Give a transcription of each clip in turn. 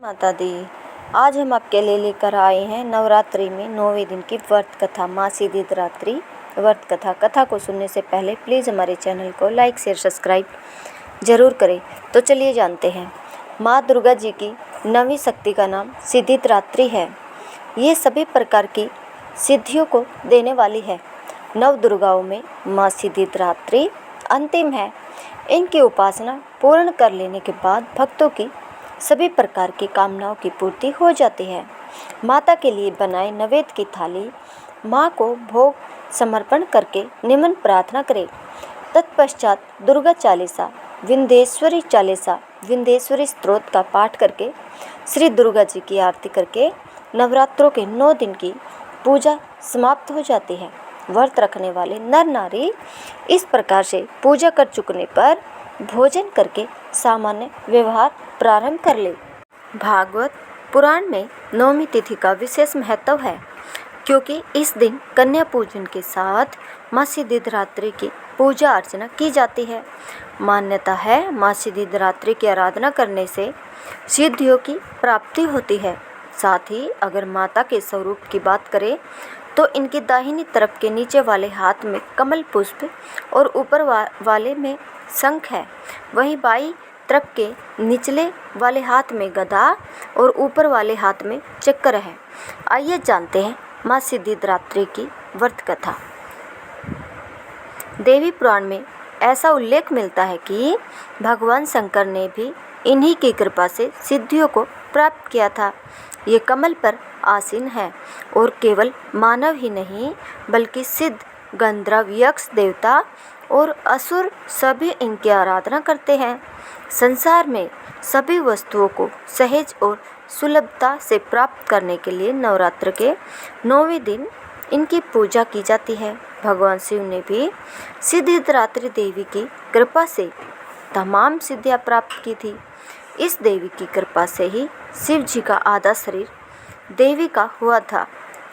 माता दी। आज हम आपके लिए लेकर आए हैं नवरात्रि में 9वें दिन की व्रत कथा माँ सिद्धिदात्री व्रत कथा को सुनने से पहले प्लीज़ हमारे चैनल को लाइक शेयर सब्सक्राइब जरूर करें। तो चलिए जानते हैं। माँ दुर्गा जी की नवी शक्ति का नाम सिद्धिदात्री है। ये सभी प्रकार की सिद्धियों को देने वाली है। नव दुर्गाओं में माँ सिद्धिदात्री अंतिम है। इनकी उपासना पूर्ण कर लेने के बाद भक्तों की सभी प्रकार की कामनाओं की पूर्ति हो जाती है। माता के लिए बनाए नैवेद्य की थाली माँ को भोग समर्पण करके निम्न प्रार्थना करें। तत्पश्चात दुर्गा चालीसा, विंध्येश्वरी स्तोत्र का पाठ करके श्री दुर्गा जी की आरती करके नवरात्रों के 9 दिन की पूजा समाप्त हो जाती है। व्रत रखने वाले नर नारी इस प्रकार से पूजा कर चुकने पर भोजन करके सामान्य व्यवहार प्रारंभ कर ले। भागवत पुराण में नवमी तिथि का विशेष महत्व है, क्योंकि इस दिन कन्या पूजन के साथ माँ सिद्धिदात्री की पूजा अर्चना की जाती है। मान्यता है माँ सिद्धिदात्री की आराधना करने से सिद्धियों की प्राप्ति होती है। साथ ही अगर माता के स्वरूप की बात करें तो इनकी दाहिनी तरफ के नीचे वाले हाथ में कमल पुष्प और ऊपर वाले में शंख है। वहीं बाई तरफ के निचले वाले हाथ में गदा और ऊपर वाले हाथ में चक्र है। आइए जानते हैं माँ सिद्धिदात्री की व्रत कथा। देवी पुराण में ऐसा उल्लेख मिलता है कि भगवान शंकर ने भी इन्हीं की कृपा से सिद्धियों को प्राप्त किया था। ये कमल पर आसीन है और केवल मानव ही नहीं बल्कि सिद्ध, गंधर्व, यक्ष, देवता और असुर सभी इनकी आराधना करते हैं। संसार में सभी वस्तुओं को सहज और सुलभता से प्राप्त करने के लिए नवरात्र के 9वें दिन इनकी पूजा की जाती है। भगवान शिव ने भी सिद्धिदात्री देवी की कृपा से तमाम सिद्धियां प्राप्त की थी। इस देवी की कृपा से ही शिव जी का आधा शरीर देवी का हुआ था।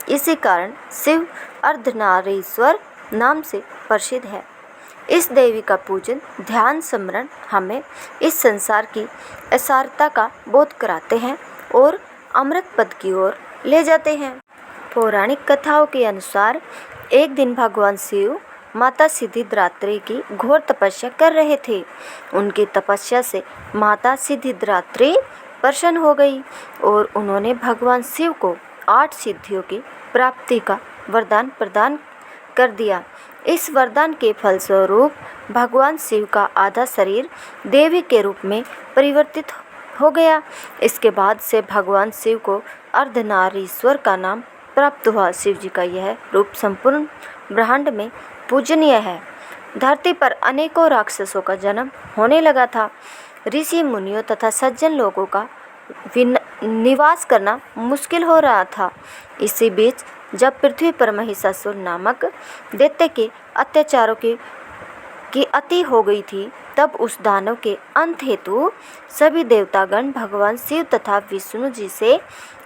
इसी कारण शिव अर्धनारीश्वर नाम से प्रसिद्ध है। इस देवी का पूजन, ध्यान, स्मरण हमें इस संसार की असारता का बोध कराते हैं और अमृत पद की ओर ले जाते हैं। पौराणिक कथाओं के अनुसार एक दिन भगवान शिव माता सिद्धिदात्री की घोर तपस्या कर रहे थे। उनकी तपस्या से माता सिद्धिदात्री प्रसन्न हो गई और उन्होंने भगवान शिव को 8 सिद्धियों की प्राप्ति का वरदान प्रदान कर दिया। इस वरदान के फलस्वरूप भगवान शिव का आधा शरीर देवी के रूप में परिवर्तित हो गया। इसके बाद से भगवान शिव को अर्धनारीश्वर का नाम प्राप्त हुआ। शिव जी का यह रूप संपूर्ण ब्रह्मांड में पूजनीय है। धरती पर अनेकों राक्षसों का जन्म होने लगा था। ऋषि मुनियों तथा सज्जन लोगों का निवास करना मुश्किल हो रहा था। इसी बीच जब पृथ्वी पर महिषासुर नामक दैत्य के अत्याचारों की अति हो गई थी, तब उस दानव के अंत हेतु सभी देवतागण भगवान शिव तथा विष्णु जी से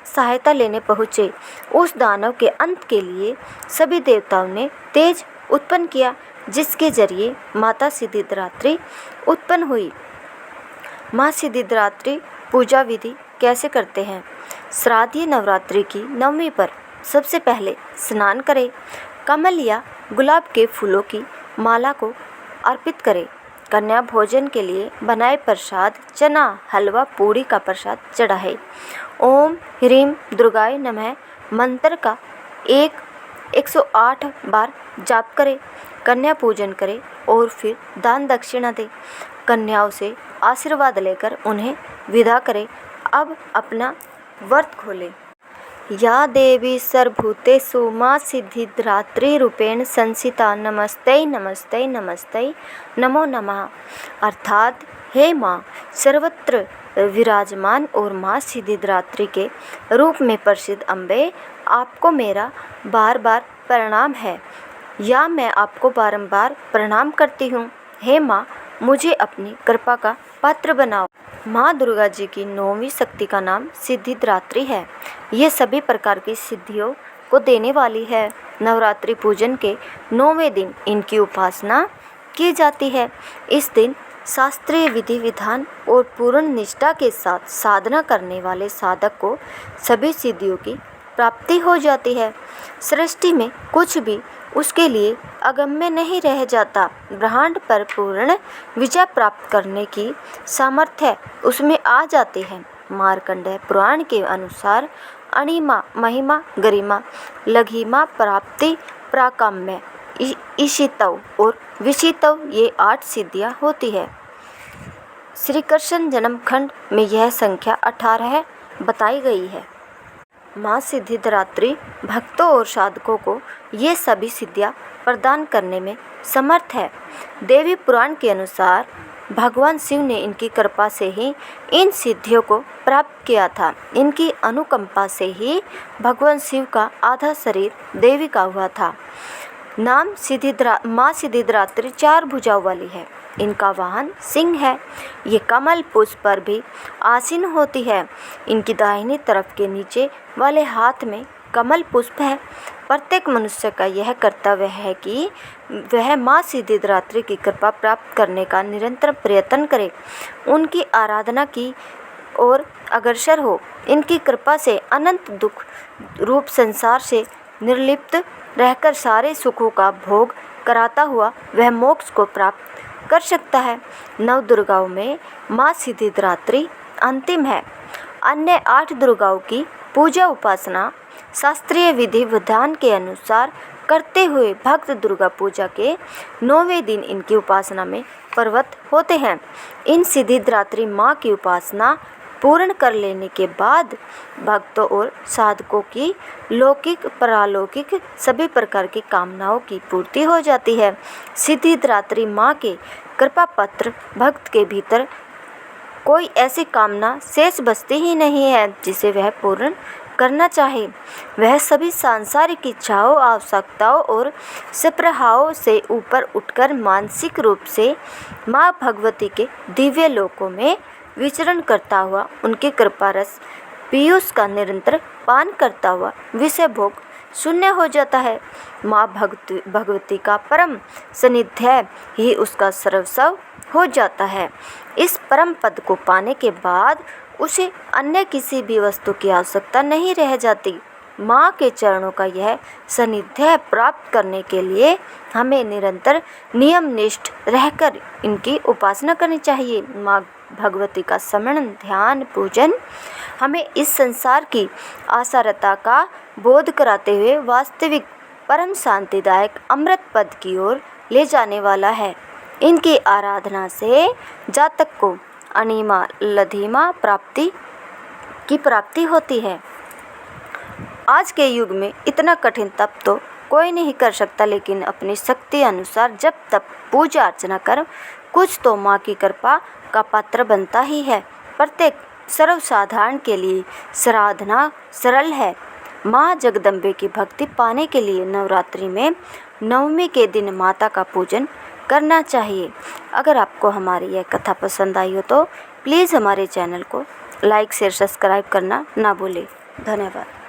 सहायता लेने पहुँचे। उस दानव के अंत के लिए सभी देवताओं ने तेज उत्पन्न किया, जिसके जरिए माता सिद्धिदात्री उत्पन्न हुई। माँ सिद्धिदात्री पूजा विधि कैसे करते हैं। श्राद्ध नवरात्रि की 9वीं पर सबसे पहले स्नान करें। कमल या गुलाब के फूलों की माला को अर्पित करें। कन्या भोजन के लिए बनाए प्रसाद, चना, हलवा, पूड़ी का प्रसाद चढ़ाएं। ओम ह्रीं दुर्गाय नमः मंत्र का 108 बार जाप करें। कन्या पूजन करें और फिर दान दक्षिणा दें। कन्याओं से आशीर्वाद लेकर उन्हें विदा करें। अब अपना व्रत खोलें। या देवी सर्वभूतेषु माँ सिद्धिदात्री रूपेण संस्थिता नमस्ते नमस्ते नमस्ते नमो नमः। अर्थात हे माँ सर्वत्र विराजमान और माँ सिद्धिदात्री के रूप में प्रसिद्ध अम्बे, आपको मेरा बार बार प्रणाम है, या मैं आपको बारंबार प्रणाम करती हूँ। हे माँ, मुझे अपनी कृपा का पात्र बनाओ। माँ दुर्गा जी की 9वीं शक्ति का नाम सिद्धिदात्री है। ये सभी प्रकार की सिद्धियों को देने वाली है। नवरात्रि पूजन के 9वें दिन इनकी उपासना की जाती है। इस दिन शास्त्रीय विधि विधान और पूर्ण निष्ठा के साथ साधना करने वाले साधक को सभी सिद्धियों की प्राप्ति हो जाती है। सृष्टि में कुछ भी उसके लिए अगम्य नहीं रह जाता। ब्रह्मांड पर पूर्ण विजय प्राप्त करने की सामर्थ्य उसमें आ जाती है। मार्कंडेय पुराण के अनुसार अणिमा, महिमा, गरिमा, लघिमा, प्राप्ति, प्राकाम्य, ईशितव और विशितव ये 8 सिद्धियां होती है। श्री कृष्ण जन्म खंड में यह संख्या 18 बताई गई है। माँ सिद्धिदात्री भक्तों और साधकों को ये सभी सिद्धियां प्रदान करने में समर्थ है। देवी पुराण के अनुसार भगवान शिव ने इनकी कृपा से ही इन सिद्धियों को प्राप्त किया था। इनकी अनुकंपा से ही भगवान शिव का आधा शरीर देवी का हुआ था। नाम माँ सिद्धिदात्री 4 भुजाओं वाली है। इनका वाहन सिंह है। ये कमल पुष्प पर भी आसीन होती है। इनकी दाहिनी तरफ के नीचे वाले हाथ में कमल पुष्प है। प्रत्येक मनुष्य का यह कर्तव्य है कि वह माँ सिद्धिदात्री की कृपा प्राप्त करने का निरंतर प्रयत्न करे, उनकी आराधना की और अग्रसर हो। इनकी कृपा से अनंत दुख रूप संसार से निर्लिप्त रहकर सारे सुखों का भोग कराता हुआ वह मोक्ष को प्राप्त कर सकता है। 9 दुर्गाओं में माँ सिद्धिदात्री अंतिम है। अन्य 8 दुर्गाओं की पूजा उपासना शास्त्रीय विधि विधान के अनुसार करते हुए भक्त दुर्गा पूजा के 9वें दिन इनकी उपासना में प्रवृत्त होते हैं। इन सिद्धिदात्री माँ की उपासना पूर्ण कर लेने के बाद भक्तों और साधकों की लौकिक परालौकिक सभी प्रकार की कामनाओं की पूर्ति हो जाती है। सिद्धिदात्री माँ के कृपा पत्र भक्त के भीतर कोई ऐसी कामना शेष बचती ही नहीं है जिसे वह पूर्ण करना चाहे। वह सभी सांसारिक इच्छाओं, आवश्यकताओं और स्पृहाओं से ऊपर उठकर मानसिक रूप से माँ भगवती के दिव्य लोकों में विचरण करता हुआ उनके कृपा रस पीयूष का निरंतर पान करता हुआ विषय भोग शून्य हो जाता है। माँ भगवती का परम सानिध्य ही उसका सर्वस्व हो जाता है। इस परम पद को पाने के बाद उसे अन्य किसी भी वस्तु की आवश्यकता नहीं रह जाती। माँ के चरणों का यह सानिध्य प्राप्त करने के लिए हमें निरंतर नियमनिष्ठ रहकर इनकी उपासना करनी चाहिए। माँ भगवती का स्मरण, ध्यान, पूजन हमें इस संसार की आसारता का बोध कराते हुए वास्तविक परम शांतिदायक अमृत पद की ओर ले जाने वाला है। इनकी आराधना से जातक को अणिमा लघिमा प्राप्ति की प्राप्ति होती है। आज के युग में इतना कठिन तप तो कोई नहीं कर सकता, लेकिन अपनी शक्ति अनुसार जब तक पूजा अर्चना कर कुछ तो माँ की कृपा का पात्र बनता ही है। प्रत्येक सर्वसाधारण के लिए साधना सरल है। माँ जगदम्बे की भक्ति पाने के लिए नवरात्रि में 9वीं के दिन माता का पूजन करना चाहिए। अगर आपको हमारी यह कथा पसंद आई हो तो प्लीज़ हमारे चैनल को लाइक शेयर सब्सक्राइब करना ना भूलें। धन्यवाद।